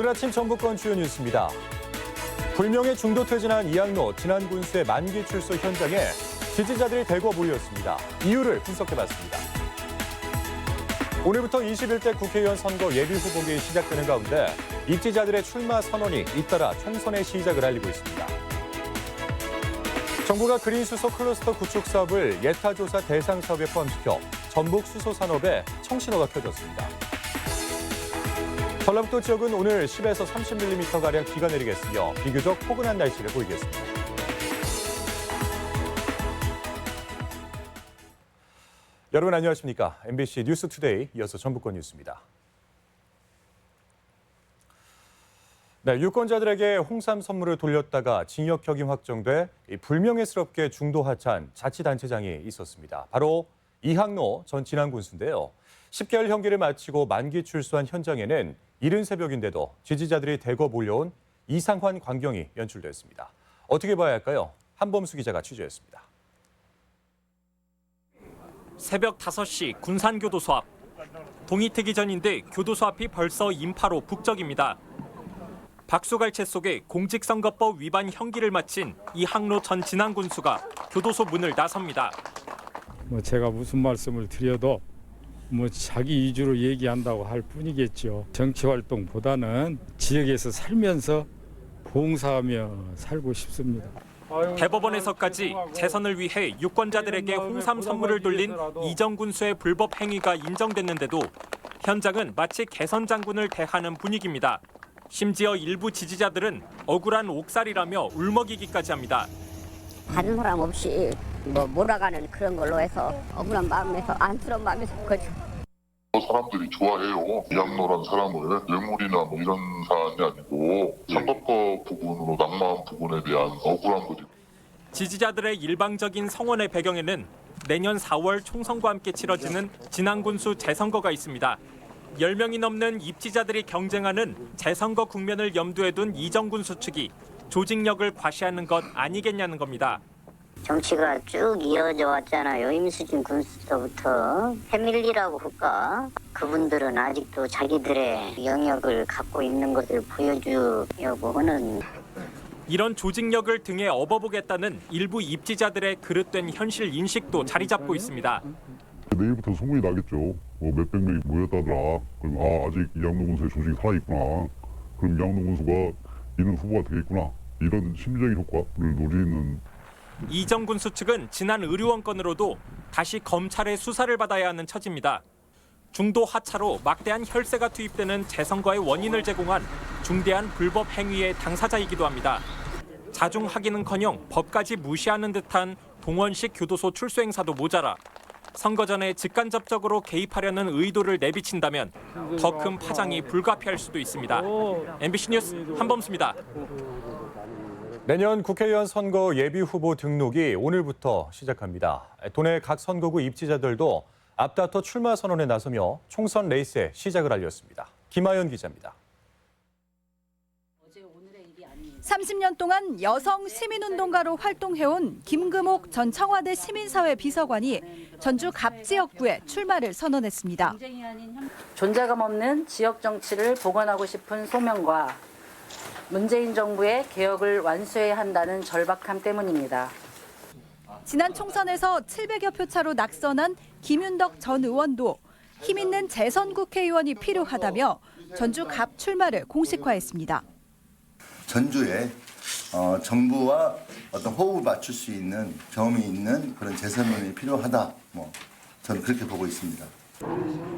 오늘 아침 전북권 주요 뉴스입니다. 불명예 중도 퇴진한 이항로 진안 군수의 만기 출소 현장에 지지자들이 대거 몰렸습니다. 이유를 분석해봤습니다. 오늘부터 21대 국회의원 선거 예비 후보기 시작되는 가운데 입지자들의 출마 선언이 잇따라 총선의 시작을 알리고 있습니다. 정부가 그린 수소 클러스터 구축 사업을 예타조사 대상 사업에 포함시켜 전북 수소 산업에 청신호가 켜졌습니다. 전라북도 지역은 오늘 10에서 30mm가량 비가 내리겠으며 비교적 포근한 날씨를 보이겠습니다. 여러분 안녕하십니까? MBC 뉴스투데이 이어서 전북권 뉴스입니다. 네, 유권자들에게 홍삼 선물을 돌렸다가 징역형이 확정돼 불명예스럽게 중도 하차한 자치단체장이 있었습니다. 바로 이항로 전 진안 군수인데요. 10개월 형기를 마치고 만기 출소한 현장에는 이른 새벽인데도 지지자들이 대거 몰려온 이상환 광경이 연출됐습니다. 어떻게 봐야 할까요? 한범수 기자가 취재했습니다. 새벽 5시 군산교도소 앞. 동이 트기 전인데 교도소 앞이 벌써 인파로 북적입니다. 박수갈채 속에 공직선거법 위반 형기를 마친 이항로 전 진안 군수가 교도소 문을 나섭니다. 제가 무슨 말씀을 드려도 자기 위주로 얘기한다고 할 뿐이겠죠. 정치 활동보다는 지역에서 살면서 봉사하며 살고 싶습니다. 대법원에서까지 재선을 위해 유권자들에게 홍삼 선물을 돌린 이정 군수의 불법 행위가 인정됐는데도 현장은 마치 개선 장군을 대하는 분위기입니다. 심지어 일부 지지자들은 억울한 옥살이라며 울먹이기까지 합니다. 다른 사람 없이 몰아가는 그런 걸로 해서 억울한 마음에서 안쓰러운 마음에서 그거죠. 사람들이 좋아해요. 이항로란 사람을 뇌물이나 이런 사안이 아니고 선거법 부분으로 낙마한 부분에 대한 억울한 거죠. 지지자들의 일방적인 성원의 배경에는 내년 4월 총선과 함께 치러지는 진안군수 재선거가 있습니다. 10명이 넘는 입지자들이 경쟁하는 재선거 국면을 염두에 둔 이정 군수 측이 조직력을 과시하는 것 아니겠냐는 겁니다. 정치가 쭉 이어져 왔잖아요. 임수진 군수부터 패밀리라고 할까? 그분들은 아직도 자기들의 영역을 갖고 있는 것을 보여주려고 하는. 이런 조직력을 등에 업어보겠다는 일부 입지자들의 그릇된 현실 인식도 자리 잡고 있습니다. 내일부터 소문이 나겠죠. 몇백 명이 모였다더라. 그럼 아직 이항로 군수의 조직이 살아있구나. 그럼 이항로 군수가 이런 후보가 되겠구나. 이런 심리적인 효과를 노리는. 이정 군수 측은 지난 의료원 건으로도 다시 검찰의 수사를 받아야 하는 처지입니다. 중도 하차로 막대한 혈세가 투입되는 재선거의 원인을 제공한 중대한 불법 행위의 당사자이기도 합니다. 자중 확인은커녕 법까지 무시하는 듯한 동원식 교도소 출소 행사도 모자라 선거 전에 직간접적으로 개입하려는 의도를 내비친다면 더 큰 파장이 불가피할 수도 있습니다. MBC 뉴스 한범수입니다. 내년 국회의원 선거 예비 후보 등록이 오늘부터 시작합니다. 도내 각 선거구 입지자들도 앞다퉈 출마 선언에 나서며 총선 레이스의 시작을 알렸습니다. 김하연 기자입니다. 30년 동안 여성 시민운동가로 활동해온 김금옥 전 청와대 시민사회 비서관이 전주 갑 지역구에 출마를 선언했습니다. 존재감 없는 지역 정치를 복원하고 싶은 소명과 문재인 정부의 개혁을 완수해야 한다는 절박함 때문입니다. 지난 총선에서 700여 표 차로 낙선한 김윤덕 전 의원도 힘 있는 재선 국회의원이 필요하다며 전주 갑 출마를 공식화했습니다. 전주에 정부와 어떤 호흡을 맞출 수 있는 경험이 있는 그런 재선론이 필요하다. 저는 그렇게 보고 있습니다.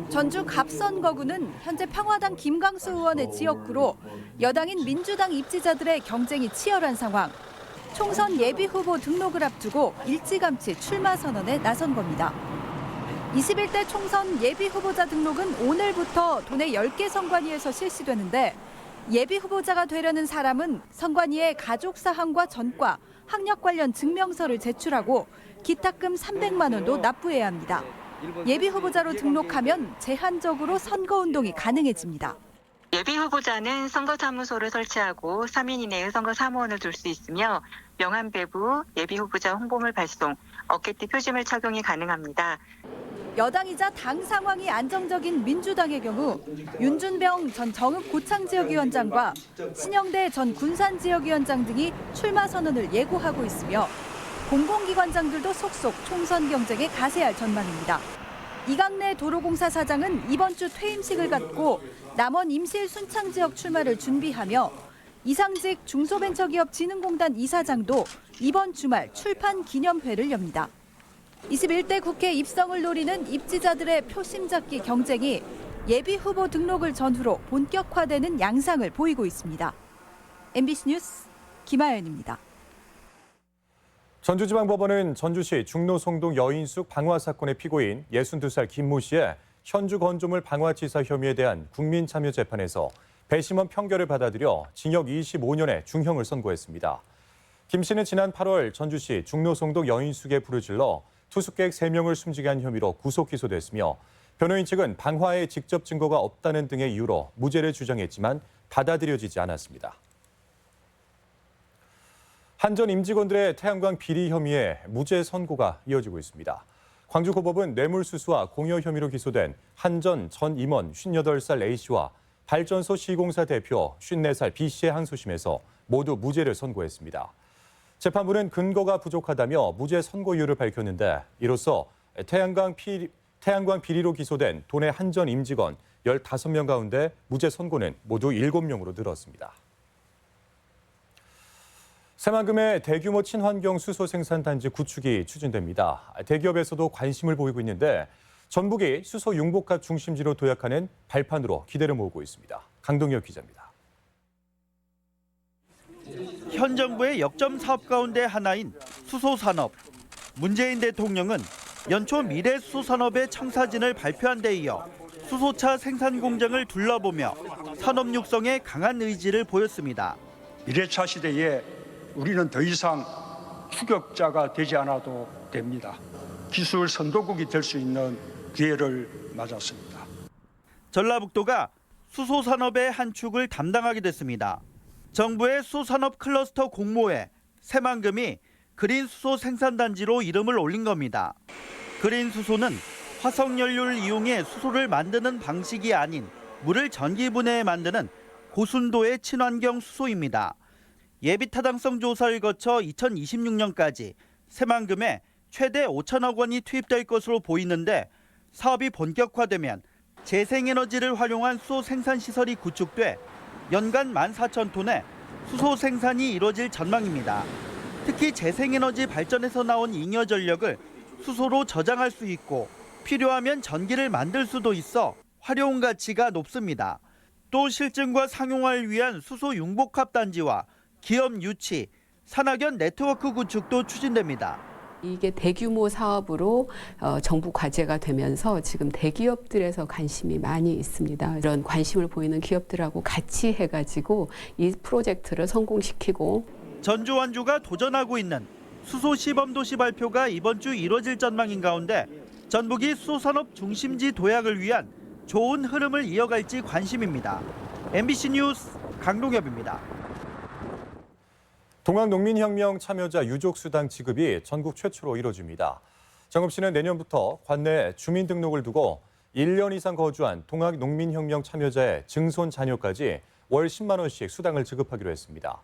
전주 갑선거구는 현재 평화당 김광수 의원의 지역구로 여당인 민주당 입지자들의 경쟁이 치열한 상황. 총선 예비 후보 등록을 앞두고 일찌감치 출마 선언에 나선 겁니다. 21대 총선 예비 후보자 등록은 오늘부터 도내 10개 선관위에서 실시되는데 예비 후보자가 되려는 사람은 선관위에 가족 사항과 전과, 학력 관련 증명서를 제출하고 기탁금 300만 원도 납부해야 합니다. 예비 후보자로 등록하면 제한적으로 선거운동이 가능해집니다. 예비 후보자는 선거사무소를 설치하고 3인 이내의 선거 사무원을 둘 수 있으며 명함 배부, 예비 후보자 홍보물 발송, 어깨띠 표지물 착용이 가능합니다. 여당이자 당 상황이 안정적인 민주당의 경우 윤준병 전 정읍고창지역위원장과 신영대 전 군산지역위원장 등이 출마 선언을 예고하고 있으며 공공기관장들도 속속 총선 경쟁에 가세할 전망입니다. 이강래 도로공사 사장은 이번 주 퇴임식을 갖고 남원 임실 순창지역 출마를 준비하며 이상직 중소벤처기업진흥공단 이사장도 이번 주말 출판 기념회를 엽니다. 21대 국회 입성을 노리는 입지자들의 표심 잡기 경쟁이 예비 후보 등록을 전후로 본격화되는 양상을 보이고 있습니다. MBC 뉴스 김아연입니다. 전주지방법원은 전주시 중로송동 여인숙 방화 사건의 피고인 62살 김모 씨의 현주 건조물 방화치사 혐의에 대한 국민참여재판에서 배심원 판결을 받아들여 징역 25년의 중형을 선고했습니다. 김 씨는 지난 8월 전주시 중로송동 여인숙에 불을 질러 투숙객 3명을 숨지게 한 혐의로 구속 기소됐으며 변호인 측은 방화에 직접 증거가 없다는 등의 이유로 무죄를 주장했지만 받아들여지지 않았습니다. 한 전 임직원들의 태양광 비리 혐의에 무죄 선고가 이어지고 있습니다. 광주고법은 뇌물수수와 공여 혐의로 기소된 한전 전 임원 58살 A씨와 발전소 시공사 대표 54살 B씨의 항소심에서 모두 무죄를 선고했습니다. 재판부는 근거가 부족하다며 무죄 선고 이유를 밝혔는데 이로써 태양광 비리로 기소된 도내 한전 임직원 15명 가운데 무죄 선고는 모두 7명으로 늘었습니다. 새만금의 대규모 친환경 수소 생산단지 구축이 추진됩니다. 대기업에서도 관심을 보이고 있는데 전북이 수소 융복합 중심지로 도약하는 발판으로 기대를 모으고 있습니다. 강동혁 기자입니다. 현 정부의 역점 사업 가운데 하나인 수소산업. 문재인 대통령은 연초 미래 수소산업의 청사진을 발표한 데 이어 수소차 생산 공장을 둘러보며 산업 육성에 강한 의지를 보였습니다. 미래차 시대에 우리는 더 이상 추격자가 되지 않아도 됩니다. 기술 선도국이 될 수 있는 기회를 맞았습니다. 전라북도가 수소산업의 한 축을 담당하게 됐습니다. 정부의 수소산업 클러스터 공모에 새만금이 그린 수소 생산단지로 이름을 올린 겁니다. 그린 수소는 화석연료를 이용해 수소를 만드는 방식이 아닌 물을 전기분해해 만드는 고순도의 친환경 수소입니다. 예비타당성 조사를 거쳐 2026년까지 새만금에 최대 5천억 원이 투입될 것으로 보이는데 사업이 본격화되면 재생에너지를 활용한 수소 생산 시설이 구축돼 연간 14,000톤의 수소 생산이 이뤄질 전망입니다. 특히 재생에너지 발전에서 나온 잉여 전력을 수소로 저장할 수 있고 필요하면 전기를 만들 수도 있어 활용 가치가 높습니다. 또 실증과 상용화를 위한 수소 융복합 단지와 기업 유치, 산학연 네트워크 구축도 추진됩니다. 이게 대규모 사업으로 정부 과제가 되면서 지금 대기업들에서 관심이 많이 있습니다. 이런 관심을 보이는 기업들하고 같이 해가지고 이 프로젝트를 성공시키고 전주 완주가 도전하고 있는 수소 시범도시 발표가 이번 주 이뤄질 전망인 가운데 전북이 수소산업 중심지 도약을 위한 좋은 흐름을 이어갈지 관심입니다. MBC 뉴스 강동엽입니다. 동학농민혁명 참여자 유족수당 지급이 전국 최초로 이뤄집니다. 정읍시는 내년부터 관내 주민등록을 두고 1년 이상 거주한 동학농민혁명 참여자의 증손 자녀까지 월 10만 원씩 수당을 지급하기로 했습니다.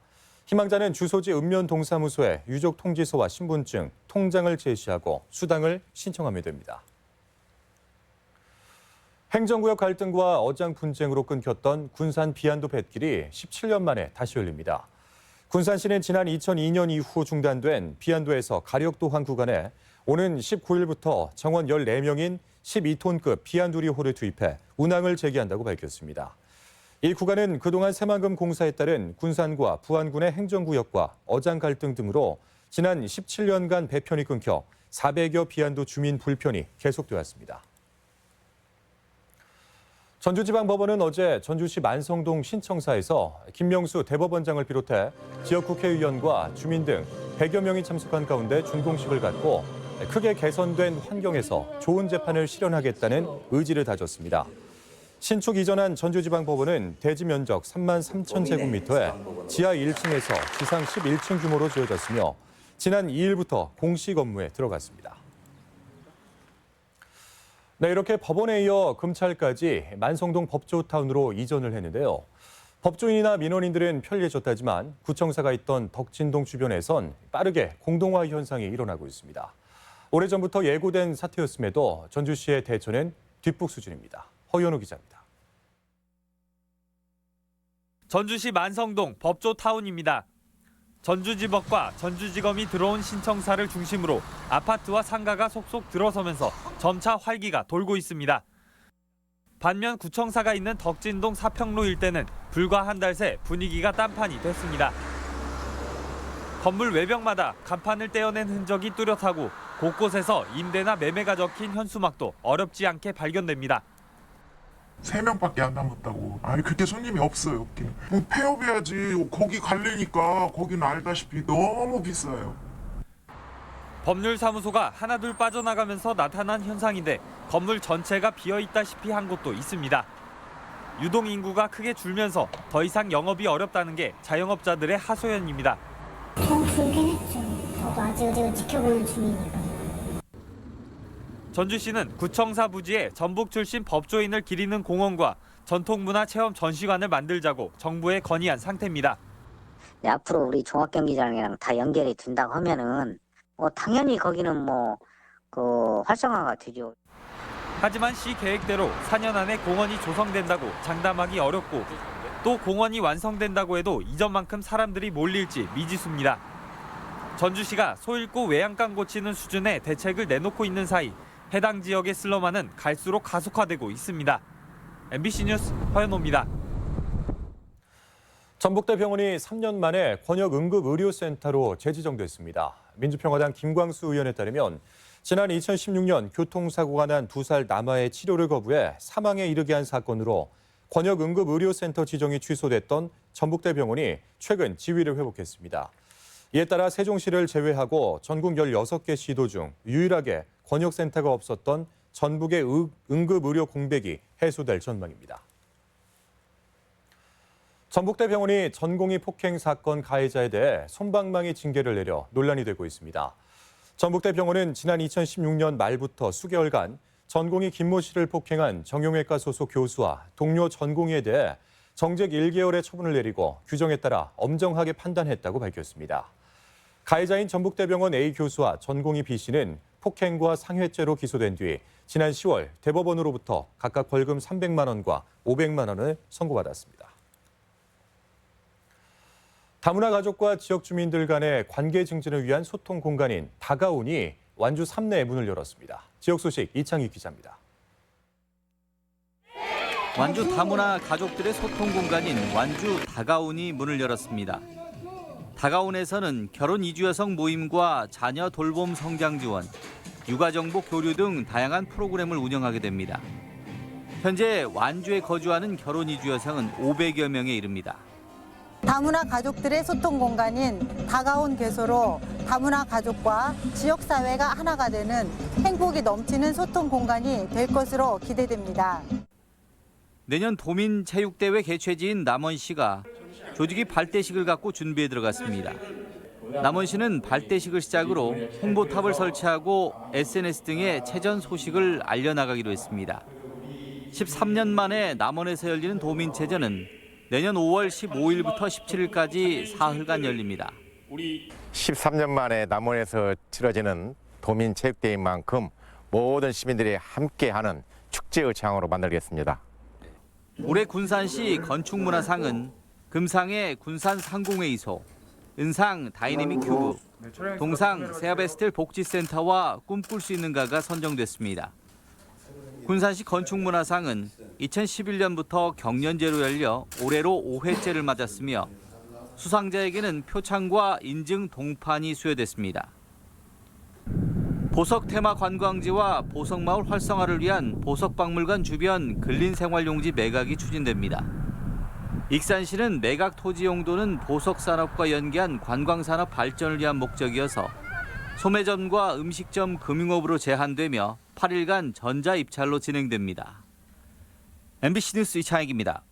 희망자는 주소지 읍면동사무소에 유족 통지서와 신분증, 통장을 제시하고 수당을 신청하면 됩니다. 행정구역 갈등과 어장 분쟁으로 끊겼던 군산 비안도 뱃길이 17년 만에 다시 열립니다. 군산시는 지난 2002년 이후 중단된 비안도에서 가력도항 구간에 오는 19일부터 정원 14명인 12톤급 비안두리호를 투입해 운항을 재개한다고 밝혔습니다. 이 구간은 그동안 새만금 공사에 따른 군산과 부안군의 행정구역과 어장 갈등 등으로 지난 17년간 배편이 끊겨 400여 비안도 주민 불편이 계속되었습니다. 전주지방법원은 어제 전주시 만성동 신청사에서 김명수 대법원장을 비롯해 지역 국회의원과 주민 등 100여 명이 참석한 가운데 준공식을 갖고 크게 개선된 환경에서 좋은 재판을 실현하겠다는 의지를 다졌습니다. 신축 이전한 전주지방법원은 대지 면적 3만 3천 제곱미터에 지하 1층에서 지상 11층 규모로 지어졌으며 지난 2일부터 공식 업무에 들어갔습니다. 네, 이렇게 법원에 이어 금찰까지 만성동 법조타운으로 이전을 했는데요. 법조인이나 민원인들은 편리해졌다지만 구청사가 있던 덕진동 주변에선 빠르게 공동화 현상이 일어나고 있습니다. 오래전부터 예고된 사태였음에도 전주시의 대처는 뒷북 수준입니다. 허연우 기자입니다. 전주시 만성동 법조타운입니다. 전주지법과 전주지검이 들어온 신청사를 중심으로 아파트와 상가가 속속 들어서면서 점차 활기가 돌고 있습니다. 반면 구청사가 있는 덕진동 사평로 일대는 불과 한 달 새 분위기가 딴판이 됐습니다. 건물 외벽마다 간판을 떼어낸 흔적이 뚜렷하고 곳곳에서 임대나 매매가 적힌 현수막도 어렵지 않게 발견됩니다. 3명밖에 안 남았다고. 아니 그렇게 손님이 없어요. 없기는. 뭐 폐업해야지. 거기 갈래니까 거기는 알다시피 너무 비싸요. 법률사무소가 하나둘 빠져나가면서 나타난 현상인데 건물 전체가 비어있다시피 한 곳도 있습니다. 유동 인구가 크게 줄면서 더 이상 영업이 어렵다는 게 자영업자들의 하소연입니다. 좀 줄긴 했죠. 저도 아직 지켜보는 중이니까. 전주시는 구청사 부지에 전북 출신 법조인을 기리는 공원과 전통문화 체험 전시관을 만들자고 정부에 건의한 상태입니다. 네, 앞으로 우리 종합경기장이랑 다 연결이 된다고 하면은 당연히 거기는 활성화가 되죠. 하지만 시 계획대로 4년 안에 공원이 조성된다고 장담하기 어렵고 또 공원이 완성된다고 해도 이전만큼 사람들이 몰릴지 미지수입니다. 전주시가 소 잃고 외양간 고치는 수준의 대책을 내놓고 있는 사이 해당 지역의 슬럼화는 갈수록 가속화되고 있습니다. MBC 뉴스 허연호입니다. 전북대병원이 3년 만에 권역응급의료센터로 재지정됐습니다. 민주평화당 김광수 의원에 따르면 지난 2016년 교통사고가 난 2살 남아의 치료를 거부해 사망에 이르게 한 사건으로 권역응급의료센터 지정이 취소됐던 전북대병원이 최근 지위를 회복했습니다. 이에 따라 세종시를 제외하고 전국 16개 시도 중 유일하게 권역센터가 없었던 전북의 응급의료 공백이 해소될 전망입니다. 전북대병원이 전공의 폭행 사건 가해자에 대해 솜방망이 징계를 내려 논란이 되고 있습니다. 전북대병원은 지난 2016년 말부터 수개월간 전공의 김모 씨를 폭행한 정형외과 소속 교수와 동료 전공의에 대해 정직 1개월의 처분을 내리고 규정에 따라 엄정하게 판단했다고 밝혔습니다. 가해자인 전북대병원 A 교수와 전공의 B 씨는 폭행과 상해죄로 기소된 뒤 지난 10월 대법원으로부터 각각 벌금 300만 원과 500만 원을 선고받았습니다. 다문화 가족과 지역 주민들 간의 관계 증진을 위한 소통 공간인 다가온이 완주 삼내에 문을 열었습니다. 지역 소식 이창희 기자입니다. 완주 다문화 가족들의 소통 공간인 완주 다가온이 문을 열었습니다. 다가온에서는 결혼 이주 여성 모임과 자녀 돌봄 성장 지원, 육아 정보 교류 등 다양한 프로그램을 운영하게 됩니다. 현재 완주에 거주하는 결혼 이주 여성은 500여 명에 이릅니다. 다문화 가족들의 소통 공간인 다가온 개소로 다문화 가족과 지역사회가 하나가 되는 행복이 넘치는 소통 공간이 될 것으로 기대됩니다. 내년 도민체육대회 개최지인 남원시가 조직이 발대식을 갖고 준비에 들어갔습니다. 남원시는 발대식을 시작으로 홍보탑을 설치하고 SNS 등의 체전 소식을 알려나가기로 했습니다. 13년 만에 남원에서 열리는 도민체전은 내년 5월 15일부터 17일까지 사흘간 열립니다. 13년 만에 남원에서 치러지는 도민체육대회인 만큼 모든 시민들이 함께하는 축제의 장으로 만들겠습니다. 올해 군산시 건축문화상은 금상의 군산상공회의소, 은상 다이내믹 큐브, 동상 세아베스텔 복지센터와 꿈꿀 수 있는가가 선정됐습니다. 군산시 건축문화상은 2011년부터 경연제로 열려 올해로 5회째를 맞았으며 수상자에게는 표창과 인증 동판이 수여됐습니다. 보석 테마 관광지와 보석마을 활성화를 위한 보석박물관 주변 근린생활용지 매각이 추진됩니다. 익산시는 매각 토지 용도는 보석산업과 연계한 관광산업 발전을 위한 목적이어서 소매점과 음식점 금융업으로 제한되며 8일간 전자입찰로 진행됩니다. MBC 뉴스 이창익입니다.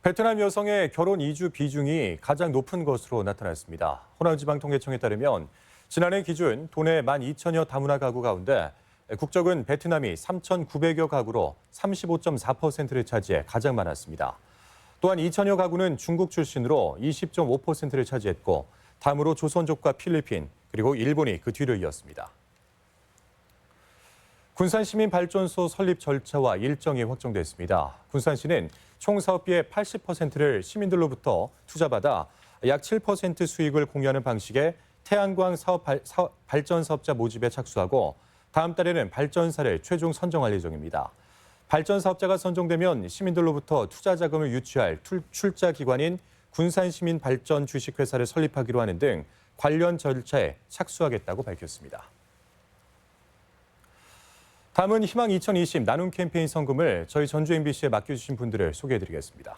베트남 여성의 결혼 이주 비중이 가장 높은 것으로 나타났습니다. 호남지방통계청에 따르면 지난해 기준 도내 12,000여 다문화 가구 가운데 국적은 베트남이 3,900여 가구로 35.4%를 차지해 가장 많았습니다. 또한 2,000여 가구는 중국 출신으로 20.5%를 차지했고 다음으로 조선족과 필리핀 그리고 일본이 그 뒤를 이었습니다. 군산시민발전소 설립 절차와 일정이 확정됐습니다. 군산시는 총 사업비의 80%를 시민들로부터 투자받아 약 7% 수익을 공유하는 방식의 태양광 발전 사업자 모집에 착수하고 다음 달에는 발전사를 최종 선정할 예정입니다. 발전 사업자가 선정되면 시민들로부터 투자 자금을 유치할 출자 기관인 군산시민발전 주식회사를 설립하기로 하는 등 관련 절차에 착수하겠다고 밝혔습니다. 다음은 희망 2020 나눔 캠페인 성금을 저희 전주 MBC에 맡겨주신 분들을 소개해드리겠습니다.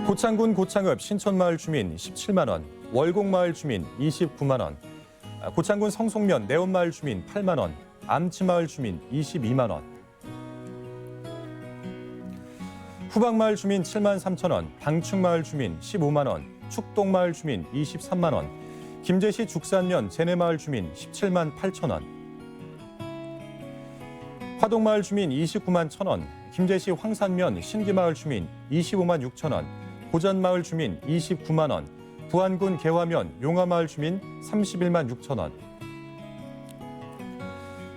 고창군 고창읍 신천마을 주민 17만 원, 월곡마을 주민 29만 원, 고창군 성송면 내원마을 주민 8만 원, 암치마을 주민 22만 원, 후방마을 주민 7만 3천 원, 방충마을 주민 15만 원, 축동마을 주민 23만 원, 김제시 죽산면 제내마을 주민 17만 8천 원, 화동마을 주민 29만 1천 원, 김제시 황산면 신기마을 주민 25만 6천 원, 고전마을 주민 29만 원, 부안군 개화면 용화마을 주민 31만 6천 원,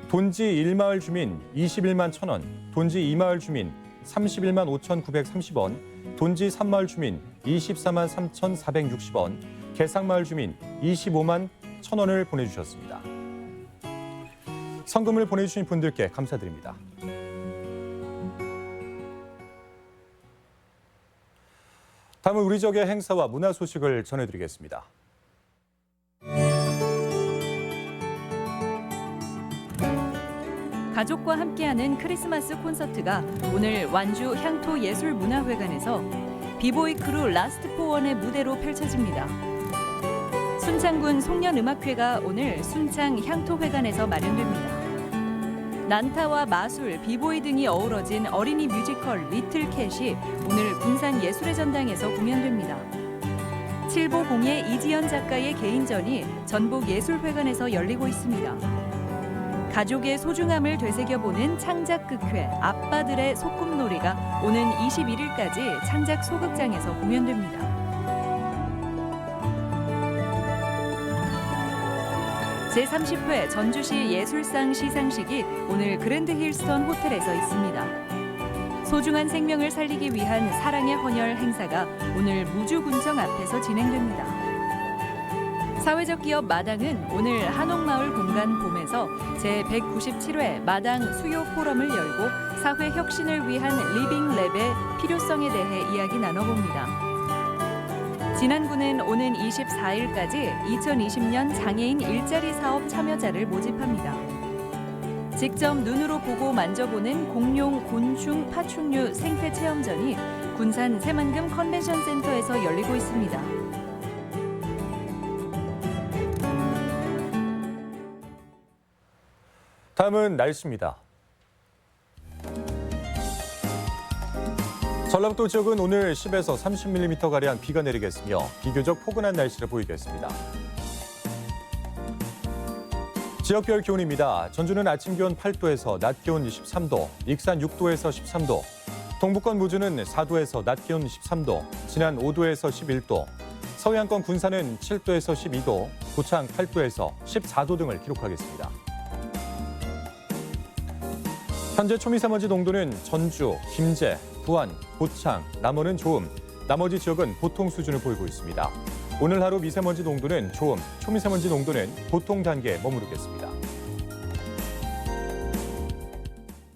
돈지 1마을 주민 21만 1천 원, 돈지 2마을 주민 31만 5,930원, 돈지 3마을 주민 24만 3,460원, 개상마을 주민 25만 1천 원을 보내주셨습니다. 성금을 보내주신 분들께 감사드립니다. 다음은 우리 지역의 행사와 문화 소식을 전해드리겠습니다. 가족과 함께하는 크리스마스 콘서트가 오늘 완주 향토예술문화회관에서 비보이 크루 라스트 포원의 무대로 펼쳐집니다. 순창군 송년음악회가 오늘 순창 향토회관에서 마련됩니다. 난타와 마술, 비보이 등이 어우러진 어린이 뮤지컬 리틀캣이 오늘 군산 예술의 전당에서 공연됩니다. 칠보공예 이지연 작가의 개인전이 전북예술회관에서 열리고 있습니다. 가족의 소중함을 되새겨보는 창작극회 아빠들의 소꿉놀이가 오는 21일까지 창작 소극장에서 공연됩니다. 제30회 전주시 예술상 시상식이 오늘 그랜드 힐스턴 호텔에서 있습니다. 소중한 생명을 살리기 위한 사랑의 헌혈 행사가 오늘 무주군청 앞에서 진행됩니다. 사회적 기업 마당은 오늘 한옥마을 공간 봄에서 제197회 마당 수요 포럼을 열고 사회 혁신을 위한 리빙랩의 필요성에 대해 이야기 나눠봅니다. 진안군은 오는 24일까지 2020년 장애인 일자리 사업 참여자를 모집합니다. 직접 눈으로 보고 만져보는 공룡, 곤충, 파충류 생태 체험전이 군산 새만금 컨벤션 센터에서 열리고 있습니다. 다음은 날씨입니다. 전라북도 지역은 오늘 10에서 30mm가량 비가 내리겠으며 비교적 포근한 날씨를 보이겠습니다. 지역별 기온입니다. 전주는 아침 기온 8도에서 낮 기온 13도, 익산 6도에서 13도, 동부권 무주는 4도에서 낮 기온 13도, 진안 5도에서 11도, 서해안권 군산은 7도에서 12도, 고창 8도에서 14도 등을 기록하겠습니다. 현재 초미세먼지 농도는 전주, 김제, 부안, 고창, 남원은 좋음, 나머지 지역은 보통 수준을 보이고 있습니다. 오늘 하루 미세먼지 농도는 좋음, 초미세먼지 농도는 보통 단계에 머무르겠습니다.